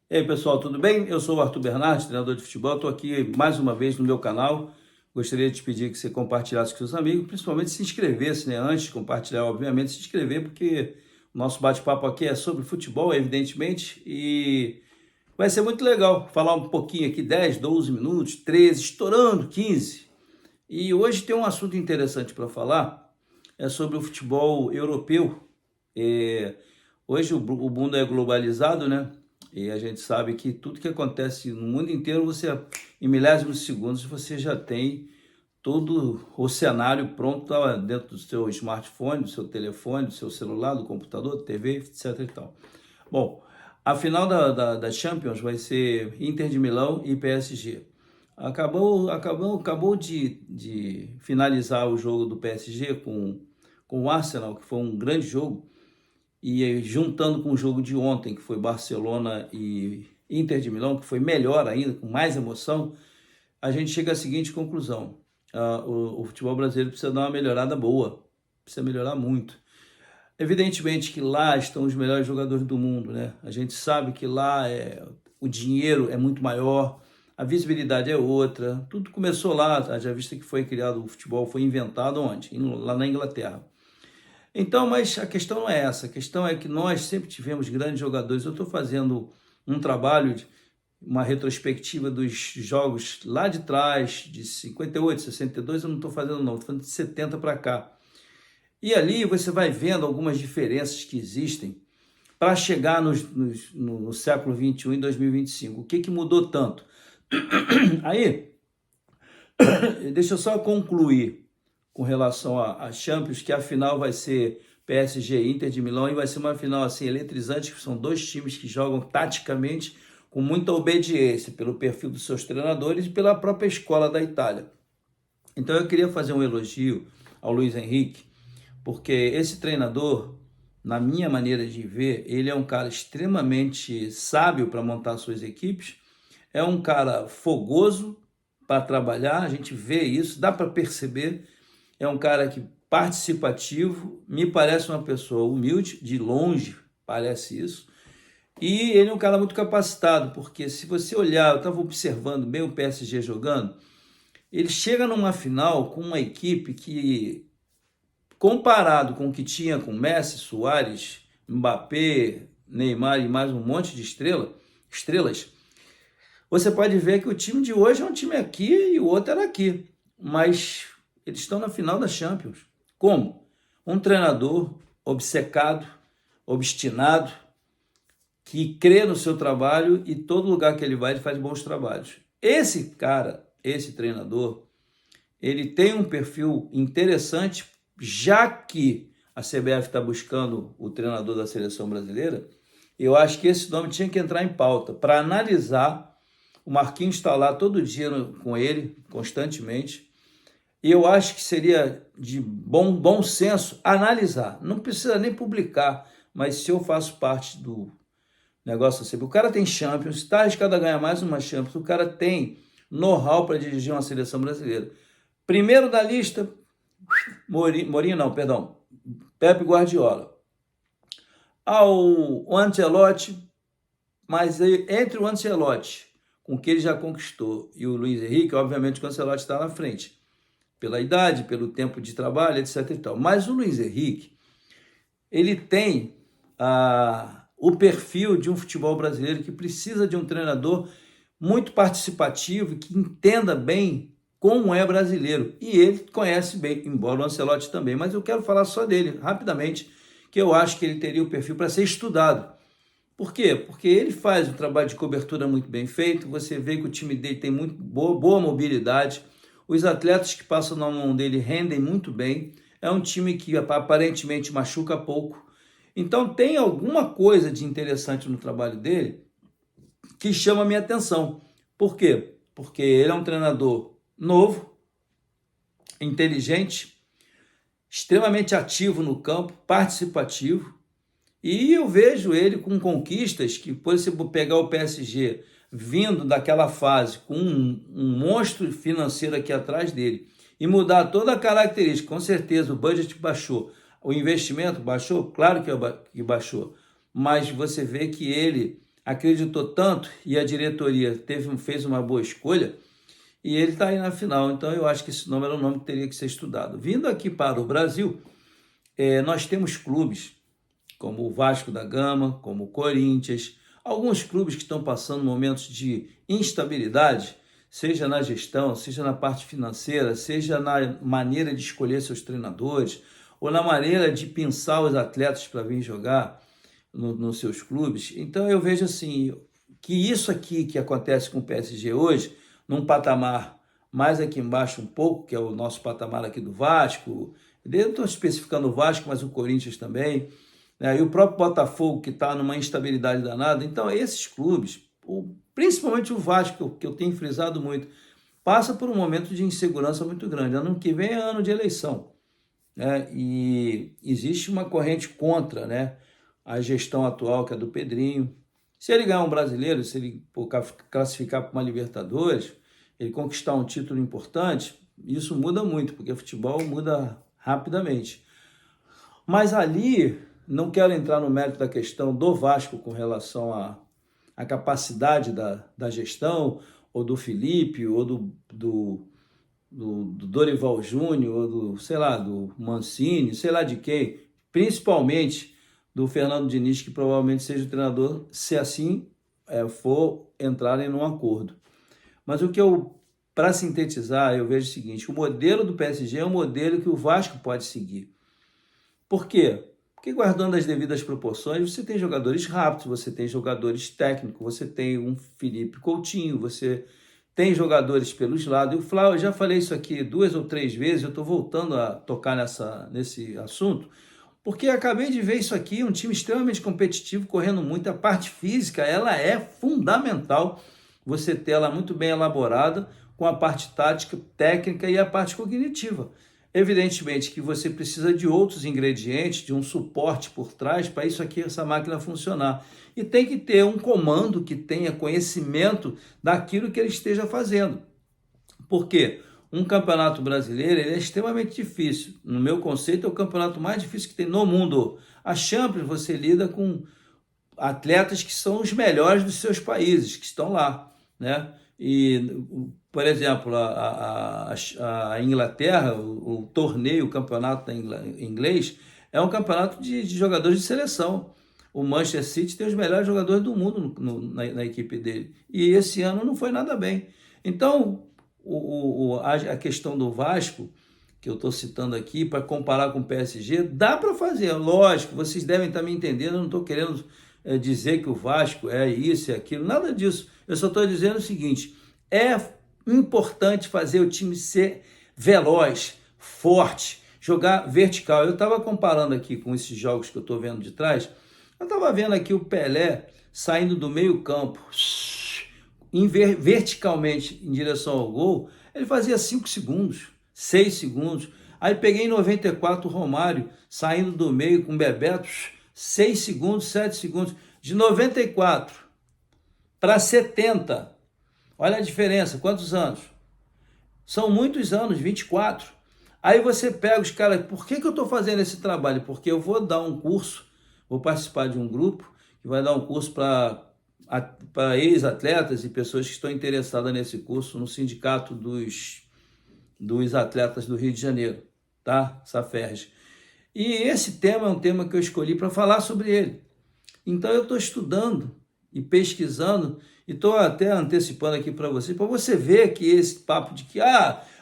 E aí, pessoal, tudo bem? Eu sou o Arthur Bernardes, treinador de futebol. Estou aqui mais uma vez no meu canal. Gostaria de te pedir que você compartilhasse com seus amigos, principalmente se inscrevesse, né? Antes de compartilhar, obviamente, se inscrever, porque o nosso bate-papo aqui é sobre futebol, evidentemente, e vai ser muito legal falar um pouquinho aqui, 10, 12 minutos, 13, estourando 15. E hoje tem um assunto interessante para falar, é sobre o futebol europeu. É, Hoje o mundo é globalizado, né? E a gente sabe que tudo que acontece no mundo inteiro, em milésimos de segundos, você já tem todo o cenário pronto dentro do seu smartphone, do seu telefone, do seu celular, do computador, TV, etc e tal. Bom, a final da Champions vai ser Inter de Milão e PSG. Acabou de finalizar o jogo do PSG com o Arsenal, que foi um grande jogo, e juntando com o jogo de ontem, que foi Barcelona e Inter de Milão, que foi melhor ainda, com mais emoção, a gente chega à seguinte conclusão: o futebol brasileiro precisa dar uma melhorada boa, precisa melhorar muito. Evidentemente que lá estão os melhores jogadores do mundo, né? A gente sabe que lá o dinheiro é muito maior, a visibilidade é outra. Tudo começou lá, já visto que foi criado o futebol, foi inventado onde? Lá na Inglaterra. Então, mas a questão não é essa. A questão é que nós sempre tivemos grandes jogadores. Eu estou fazendo um trabalho, uma retrospectiva dos jogos lá de trás, de 58, 62. Eu não estou fazendo não, estou falando de 70 para cá. E ali você vai vendo algumas diferenças que existem para chegar no século 21 e 2025. O que mudou tanto? Aí, deixa eu só concluir com relação a Champions, que a final vai ser PSG e Inter de Milão, e vai ser uma final assim eletrizante, que são dois times que jogam taticamente com muita obediência pelo perfil dos seus treinadores e pela própria escola da Itália. Então eu queria fazer um elogio ao Luiz Henrique, porque esse treinador, na minha maneira de ver, ele é um cara extremamente sábio para montar suas equipes, é um cara fogoso para trabalhar, a gente vê isso, dá para perceber, é um cara que participativo, me parece uma pessoa humilde, de longe parece isso, e ele é um cara muito capacitado, porque se você olhar, eu estava observando bem o PSG jogando, ele chega numa final com uma equipe que, comparado com o que tinha com Messi, Suárez, Mbappé, Neymar e mais um monte de estrelas, você pode ver que o time de hoje é um time aqui e o outro era aqui. Mas eles estão na final da Champions. Como? Um treinador obcecado, obstinado, que crê no seu trabalho e todo lugar que ele vai, ele faz bons trabalhos. Esse cara, esse treinador, ele tem um perfil interessante, já que a CBF está buscando o treinador da seleção brasileira. Eu acho que esse nome tinha que entrar em pauta para analisar. O Marquinhos está lá todo dia com ele, constantemente. E eu acho que seria de bom senso analisar. Não precisa nem publicar, mas se eu faço parte do negócio assim, o cara tem Champions, está arriscado a ganhar mais uma Champions, o cara tem know-how para dirigir uma seleção brasileira. Primeiro da lista, Mourinho não, perdão, Pepe Guardiola. O Ancelotti, mas entre o Ancelotti, com o que ele já conquistou, e o Luiz Henrique, obviamente o Ancelotti está na frente, pela idade, pelo tempo de trabalho, etc e tal. Mas o Luiz Henrique, ele tem o perfil de um futebol brasileiro que precisa de um treinador muito participativo e que entenda bem como é brasileiro. E ele conhece bem, embora o Ancelotti também. Mas eu quero falar só dele, rapidamente, que eu acho que ele teria o perfil para ser estudado. Por quê? Porque ele faz um trabalho de cobertura muito bem feito, você vê que o time dele tem muito boa mobilidade, os atletas que passam na mão dele rendem muito bem, é um time que aparentemente machuca pouco. Então tem alguma coisa de interessante no trabalho dele que chama a minha atenção. Por quê? Porque ele é um treinador novo, inteligente, extremamente ativo no campo, participativo, e eu vejo ele com conquistas que, por você pegar o PSG vindo daquela fase com um monstro financeiro aqui atrás dele e mudar toda a característica, com certeza o budget baixou, o investimento baixou, claro que baixou, mas você vê que ele acreditou tanto e a diretoria fez uma boa escolha e ele está aí na final. Então eu acho que esse nome era um nome que teria que ser estudado. Vindo aqui para o Brasil, nós temos clubes como o Vasco da Gama, como o Corinthians, alguns clubes que estão passando momentos de instabilidade, seja na gestão, seja na parte financeira, seja na maneira de escolher seus treinadores, ou na maneira de pensar os atletas para vir jogar nos seus clubes. Então eu vejo assim, que isso aqui que acontece com o PSG hoje, num patamar mais aqui embaixo um pouco, que é o nosso patamar aqui do Vasco, eu estou especificando o Vasco, mas o Corinthians também, né? E o próprio Botafogo, que está numa instabilidade danada. Então esses clubes, principalmente o Vasco, que eu tenho frisado muito, passa por um momento de insegurança muito grande. Ano que vem é ano de eleição, né? E existe uma corrente contra, né, a gestão atual, que é do Pedrinho. Se ele ganhar um brasileiro, se ele classificar para uma Libertadores, ele conquistar um título importante, isso muda muito, porque o futebol muda rapidamente. Mas ali, não quero entrar no mérito da questão do Vasco com relação à capacidade da gestão, ou do Felipe, ou do Dorival Júnior, ou do Mancini, sei lá de quem, principalmente do Fernando Diniz, que provavelmente seja o treinador, se assim for entrarem num acordo. Mas para sintetizar, eu vejo o seguinte: o modelo do PSG é um modelo que o Vasco pode seguir. Por quê? Porque, guardando as devidas proporções, você tem jogadores rápidos, você tem jogadores técnicos, você tem um Felipe Coutinho, você tem jogadores pelos lados. E o Flávio, eu já falei isso aqui 2 ou 3 vezes, eu estou voltando a tocar nesse assunto, porque acabei de ver isso aqui, um time extremamente competitivo, correndo muito. A parte física, ela é fundamental, você ter ela muito bem elaborada, com a parte tática, técnica e a parte cognitiva. Evidentemente que você precisa de outros ingredientes, de um suporte por trás para isso aqui, essa máquina funcionar. E tem que ter um comando que tenha conhecimento daquilo que ele esteja fazendo. Por quê? Um campeonato brasileiro ele é extremamente difícil. No meu conceito, é o campeonato mais difícil que tem no mundo. A Champions, você lida com atletas que são os melhores dos seus países, que estão lá, né? E, por exemplo, a Inglaterra, o torneio, o campeonato inglês, é um campeonato de jogadores de seleção. O Manchester City tem os melhores jogadores do mundo na equipe dele. E esse ano não foi nada bem. Então, a questão do Vasco, que eu estou citando aqui, para comparar com o PSG, dá para fazer. Lógico, vocês devem estar me entendendo, eu não estou querendo dizer que o Vasco é isso e aquilo, nada disso. Eu só estou dizendo o seguinte: é importante fazer o time ser veloz, forte, jogar vertical. Eu estava comparando aqui com esses jogos que eu estou vendo de trás, eu estava vendo aqui o Pelé saindo do meio campo, verticalmente em direção ao gol, ele fazia 5 segundos, 6 segundos. Aí peguei em 94 o Romário saindo do meio com o Bebeto, 6 segundos, 7 segundos. De 94 para 70, olha a diferença, quantos anos? São muitos anos, 24. Aí você pega os caras, por que eu estou fazendo esse trabalho? Porque eu vou dar um curso, vou participar de um grupo que vai dar um curso para ex-atletas e pessoas que estão interessadas nesse curso no Sindicato dos Atletas do Rio de Janeiro, tá? Saferj. E esse tema é um tema que eu escolhi para falar sobre ele. Então eu estou estudando e pesquisando e estou até antecipando aqui para você ver que esse papo de que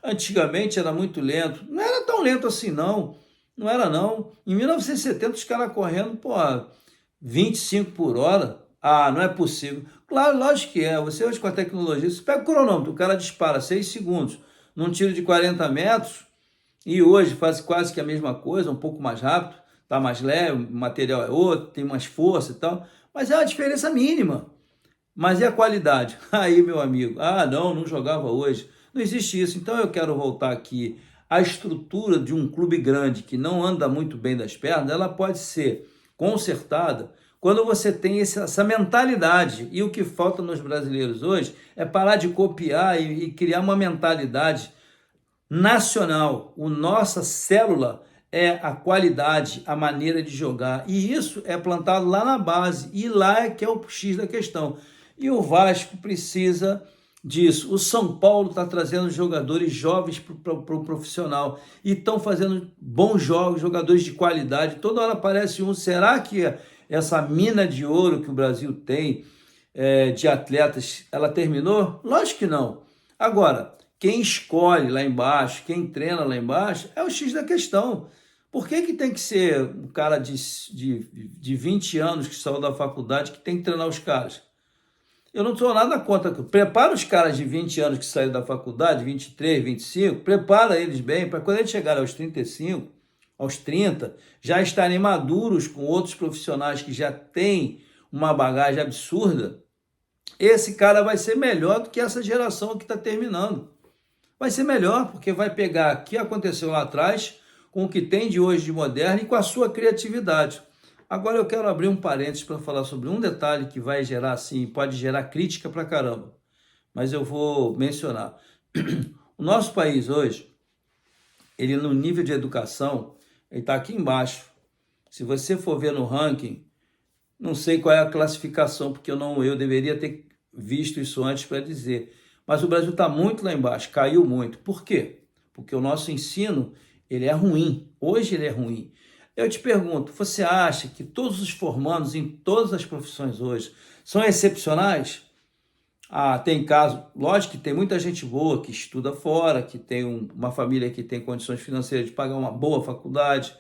antigamente era muito lento, não era tão lento assim não era não. Em 1970 os caras correndo, 25 por hora, não é possível. Claro, lógico que é, você hoje com a tecnologia, você pega o cronômetro, o cara dispara 6 segundos num tiro de 40 metros e hoje faz quase que a mesma coisa, um pouco mais rápido, tá mais leve, o material é outro, tem mais força e tal, mas é uma diferença mínima. Mas e a qualidade? Aí, meu amigo, não jogava hoje. Não existe isso. Então eu quero voltar aqui. A estrutura de um clube grande que não anda muito bem das pernas, ela pode ser consertada quando você tem essa mentalidade. E o que falta nos brasileiros hoje é parar de copiar e criar uma mentalidade nacional. Nossa célula é a qualidade, a maneira de jogar. E isso é plantado lá na base. E lá é que é o X da questão. E o Vasco precisa disso. O São Paulo está trazendo jogadores jovens para o profissional. E estão fazendo bons jogos, jogadores de qualidade. Toda hora aparece um. Será que essa mina de ouro que o Brasil tem de atletas, ela terminou? Lógico que não. Agora, quem escolhe lá embaixo, quem treina lá embaixo, é o X da questão. Por que tem que ser um cara de 20 anos que saiu da faculdade que tem que treinar os caras? Eu não sou nada contra. Prepara os caras de 20 anos que saíram da faculdade, 23, 25, prepara eles bem para quando eles chegarem aos 35, aos 30, já estarem maduros com outros profissionais que já têm uma bagagem absurda. Esse cara vai ser melhor do que essa geração que está terminando. Vai ser melhor, porque vai pegar o que aconteceu lá atrás com o que tem de hoje de moderno e com a sua criatividade. Agora eu quero abrir um parênteses para falar sobre um detalhe que vai gerar, assim, pode gerar crítica pra caramba, mas eu vou mencionar. O nosso país hoje, ele no nível de educação, ele está aqui embaixo. Se você for ver no ranking, não sei qual é a classificação, porque eu deveria ter visto isso antes para dizer, mas o Brasil está muito lá embaixo, caiu muito. Por quê? Porque o nosso ensino, ele é ruim. Hoje ele é ruim. Eu te pergunto, você acha que todos os formandos em todas as profissões hoje são excepcionais? Ah, tem caso, lógico que tem muita gente boa que estuda fora, que tem uma família que tem condições financeiras de pagar uma boa faculdade,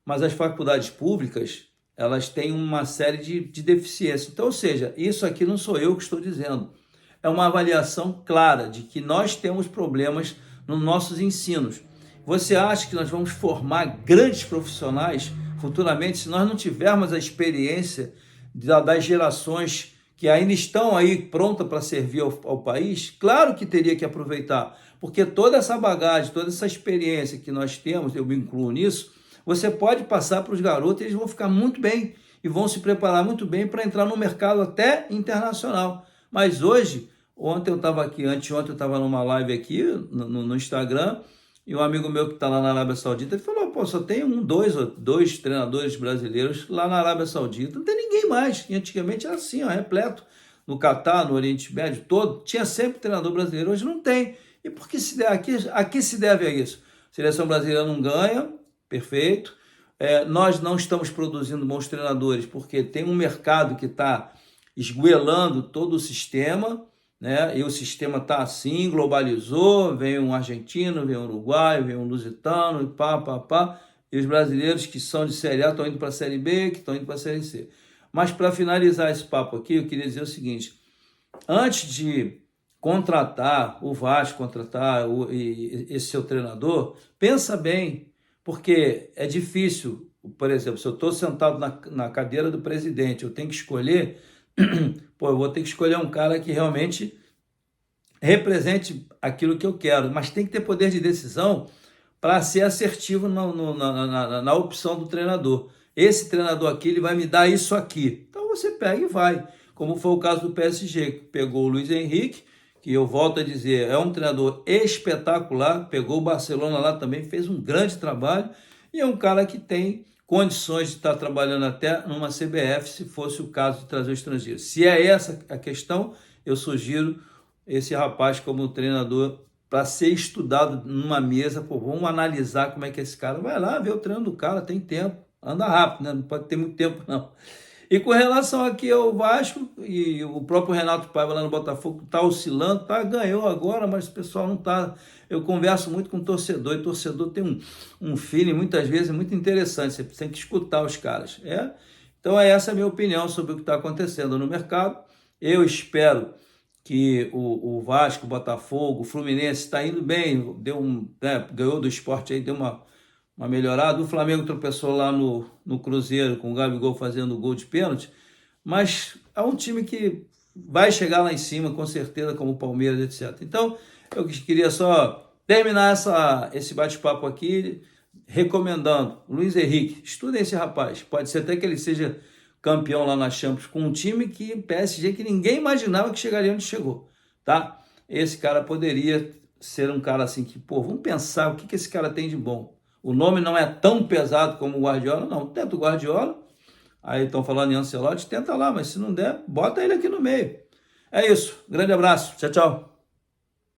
mas as faculdades públicas, elas têm uma série de deficiências. Então, ou seja, isso aqui não sou eu que estou dizendo. É uma avaliação clara de que nós temos problemas nos nossos ensinos. Você acha que nós vamos formar grandes profissionais futuramente se nós não tivermos a experiência das gerações que ainda estão aí prontas para servir ao país? Claro que teria que aproveitar, porque toda essa bagagem, toda essa experiência que nós temos, eu me incluo nisso, você pode passar para os garotos e eles vão ficar muito bem e vão se preparar muito bem para entrar no mercado até internacional. Mas hoje, ontem eu estava aqui, anteontem eu estava numa live aqui no Instagram, e um amigo meu que está lá na Arábia Saudita, ele falou, pô, só tem dois treinadores brasileiros lá na Arábia Saudita, não tem ninguém mais. E antigamente era assim, ó, repleto. No Catar, no Oriente Médio todo, tinha sempre treinador brasileiro, hoje não tem. E por que se deve, a que se deve a isso? A seleção brasileira não ganha, perfeito. Nós não estamos produzindo bons treinadores porque tem um mercado que está esgoelando todo o sistema, né? E o sistema está assim, globalizou, vem um argentino, vem um uruguaio, vem um lusitano, e pá. E os brasileiros que são de Série A estão indo para a Série B, que estão indo para a Série C. Mas para finalizar esse papo aqui, eu queria dizer o seguinte, antes de contratar o Vasco, contratar esse seu treinador, pensa bem, porque é difícil. Por exemplo, se eu estou sentado na cadeira do presidente, eu tenho que escolher, pô, eu vou ter que escolher um cara que realmente represente aquilo que eu quero, mas tem que ter poder de decisão para ser assertivo na opção do treinador. Esse treinador aqui, ele vai me dar isso aqui. Então você pega e vai. Como foi o caso do PSG, que pegou o Luiz Henrique, que eu volto a dizer, é um treinador espetacular, pegou o Barcelona lá também, fez um grande trabalho, e é um cara que tem condições de estar trabalhando até numa CBF, se fosse o caso de trazer o estrangeiro. Se é essa a questão, eu sugiro esse rapaz como treinador para ser estudado numa mesa. Pô, vamos analisar como é que esse cara vai lá ver o treino do cara, tem tempo, anda rápido, né? Não pode ter muito tempo não. E com relação aqui ao Vasco, e o próprio Renato Paiva lá no Botafogo está oscilando, ganhou agora, mas o pessoal não está. Eu converso muito com torcedor, e torcedor tem um feeling muitas vezes muito interessante, você tem que escutar os caras. Então essa é a minha opinião sobre o que está acontecendo no mercado. Eu espero que o Vasco, o Botafogo, o Fluminense está indo bem, ganhou do Sport aí, deu uma melhorada. O Flamengo tropeçou lá no Cruzeiro com o Gabigol fazendo o gol de pênalti, mas é um time que vai chegar lá em cima com certeza, como o Palmeiras, etc. Então eu queria só terminar esse bate-papo aqui recomendando Luiz Henrique, estudem esse rapaz, pode ser até que ele seja campeão lá na Champions com um time que PSG que ninguém imaginava que chegaria onde chegou, tá? Esse cara poderia ser um cara assim que, pô, vamos pensar o que esse cara tem de bom. o nome não é tão pesado como o Guardiola, não. Tenta o Guardiola, aí estão falando em Ancelotti, tenta lá, mas se não der, bota ele aqui no meio. É isso, grande abraço, tchau, tchau.